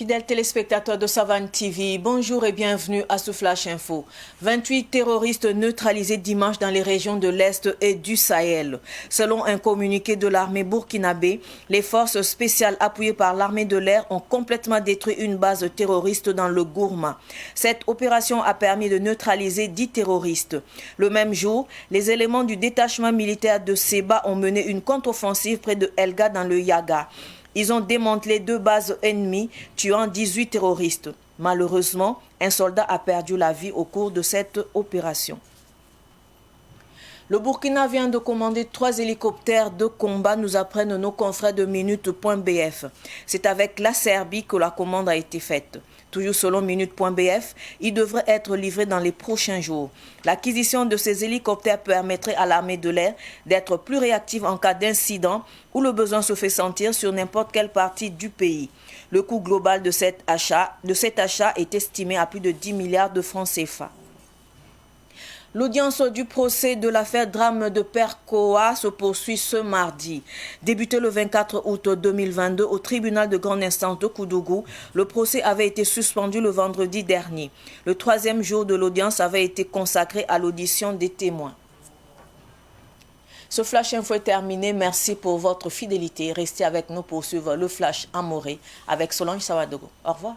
Fidèles téléspectateurs de Savane TV, bonjour et bienvenue à ce Flash Info. 28 terroristes neutralisés dimanche dans les régions de l'Est et du Sahel. Selon un communiqué de l'armée burkinabé, les forces spéciales appuyées par l'armée de l'air ont complètement détruit une base terroriste dans le Gourma. Cette opération a permis de neutraliser 10 terroristes. Le même jour, les éléments du détachement militaire de Seba ont mené une contre-offensive près de Elga dans le Yaga. Ils ont démantelé 2 bases ennemies, tuant 18 terroristes. Malheureusement, un soldat a perdu la vie au cours de cette opération. Le Burkina vient de commander 3 hélicoptères de combat, nous apprennent nos confrères de Minute.bf. C'est avec la Serbie que la commande a été faite. Toujours selon Minute.bf, ils devraient être livrés dans les prochains jours. L'acquisition de ces hélicoptères permettrait à l'armée de l'air d'être plus réactive en cas d'incident où le besoin se fait sentir sur n'importe quelle partie du pays. Le coût global de cet achat est estimé à plus de 10 milliards de francs CFA. L'audience du procès de l'affaire drame de Percoa se poursuit ce mardi. Débuté le 24 août 2022 au tribunal de grande instance de Koudougou, le procès avait été suspendu le vendredi dernier. Le 3e jour de l'audience avait été consacré à l'audition des témoins. Ce Flash Info est terminé. Merci pour votre fidélité. Restez avec nous pour suivre le Flash Amoré avec Solange Sawadogo. Au revoir.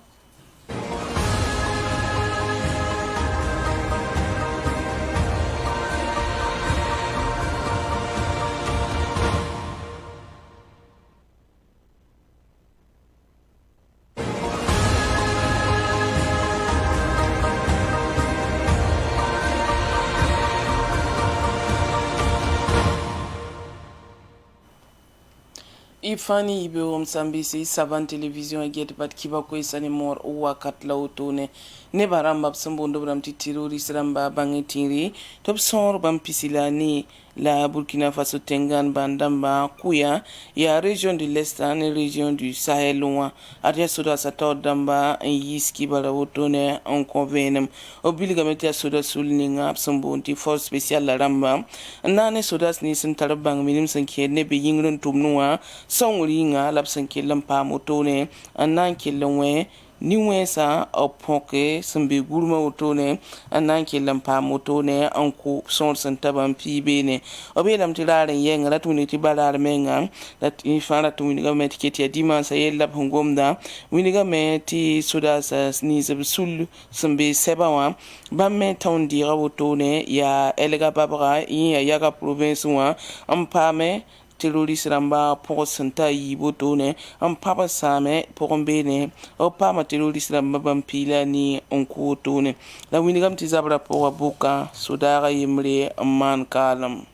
Ifani ibe omsambisi Savane Television get bat kiba ko isani mor wakat lautone ne baramba sambondo bram terrorist ramba bangitiri top sor bam pisilani la Burkina Faso Tengan bandamba kuya ya région de l'Est et région du Sahel loin aria soda sator damba yiski bala wotone en convenem obligamete soda sulninga sambonti force spéciale la ramba nane soda ni sentar bang minim sanke ne be yingron tumnuwa songringa lapsanke lampa motone anan kelonwe niwesa opoke sembe gurma otone anan lampa motone anko son santaban pibene obelam tilaren yenga latuni tibalar menga dat infara tuni gamet keti dimansa yella ngomda winiga meti sudasa ni sul sembe sebawa bamme tawndi rawotone ya elga babra ya yaga province wa ampame terroriste ramba pour santa yibotone am papa same pour mbene o pama terroriste ramba bampila ni onkotone la winigam tizabra pour buka sudara yimre man kalam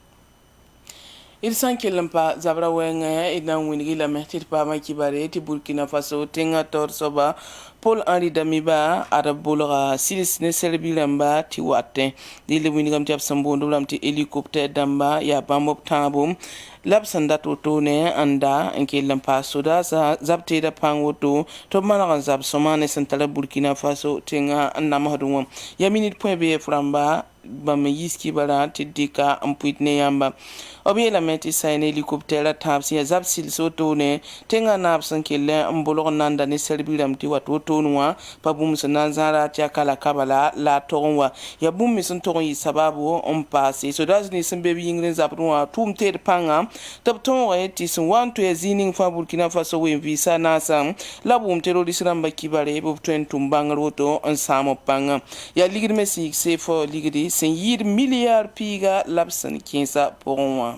il sankelampa zabra wenga idan winigi la mehtir pa ma kibare ti Burkina Faso tenga tor soba Paul Henri Damiba arabolra silis ne serbilamba ti watte dile winigam ti absambondo lam ti hélicoptère damba ya bamop tambum labsanda totone anda enke lampa soda sa zabte da pangoto to managan zab somane sentala Burkina Faso tenga namahadum ya Minute.bf ramba bam yiski bala ti dika ampuitne yamba obiela meti sayne hélicoptère tapsi ya zabsil sotone tenga napsan kelle ambolo nanda ne serbilam ti wato tonwa pabum sanan zara ti kala kabala la tonwa ya bum mi sun ton yi sababu on passe so das ni sun bebi ingren zapwa tum ter panga tab ton ti sun wanto ya zining fa Burkina Faso we visa nasa labum terrorist ramba kibare bo twen tumbangar woto on samo panga ya ligir mesi se fo ligiri sen yir milliard piga labsan kinsa pour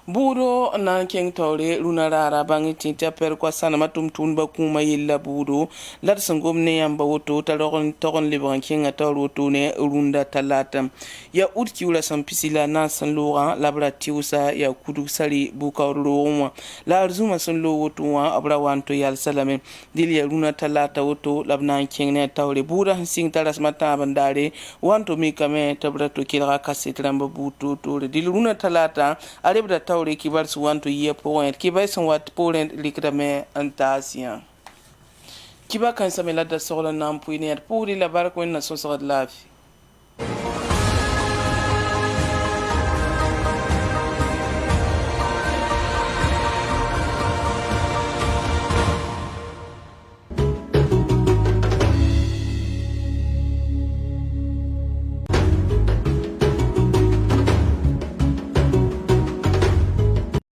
Budo nan keng tore luna rara bangi tinta per kwa sana matum tunba kuma yilla budo lat sangom ne yamba woto toron libran kenga toro tone runda talata ya utki ula sampisila na san lora labra tiusa ya kudu sali buka roma la arzuma san lo woto wa abra wanto yal salame dili ya luna talata woto labna keng ne tore buda sing taras mata bandare wanto mi kame tabra to kila kasetramba buto tore dili luna talata alebra tawre kibar su wanto ye point kibar son wat Poland likrame antasia kiba kan samela da sola nam puiner pour la barko na so so lafi